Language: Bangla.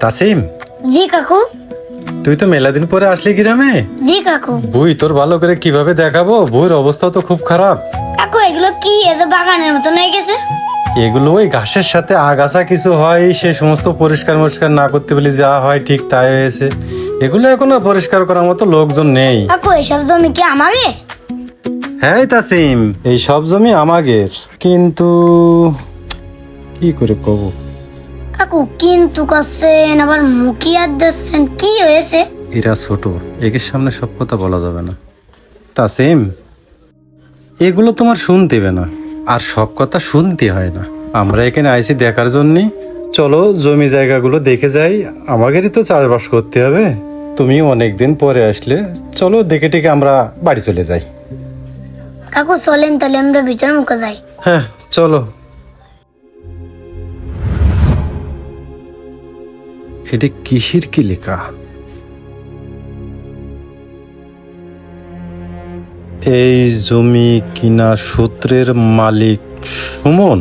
তাসিম, জি কাকু। তুই তো মেলা দিন পরে আসলি গ্রামে। জি কাকু। বই তোর ভালো করে কিভাবে দেখাবো, বইয়ের অবস্থা তো খুব খারাপ। কাকু এগুলো কি এত বাগানের মতন হয়ে গেছে? এগুলো ওই ঘাসের সাথে আগাছা কিছু হয়, সে সমস্ত পরিষ্কার মরিষ্কার না করতে বলি যা হয় ঠিক তাই হয়েছে। এগুলো এখনো পরিষ্কার করার মতো লোকজন নেই। কাকু এসব জমি কি আমাদের? হ্যাঁ তাসিম, এই সব জমি আমাদের, কিন্তু কি করে কব। কাকু কিন্তু করছেন আবার মুখিয়ার দিচ্ছেন, কি হয়েছে? এরা ছোট, এদের সামনে সব কথা বলা যাবে না। তাসিম, এগুলো তোমার শুনতে হবে না, আর সব কথা শুনতে হয় না। আমরা এখানে আইছি দেখার জন্য। চলো জমি জায়গাগুলো দেখে যাই, আমাদেরই তো চাষবাস করতে হবে। তুমি অনেকদিন পরে আসলে, চলো দেখে টেকে আমরা বাড়ি চলে যাই। কাকু চলেন তাহলে আমরা ভিতর মুখে যাই। হ্যাঁ চলো। এটা কিসের কি লেখা? এই জমি কিনা সূত্রের মালিক সুমন।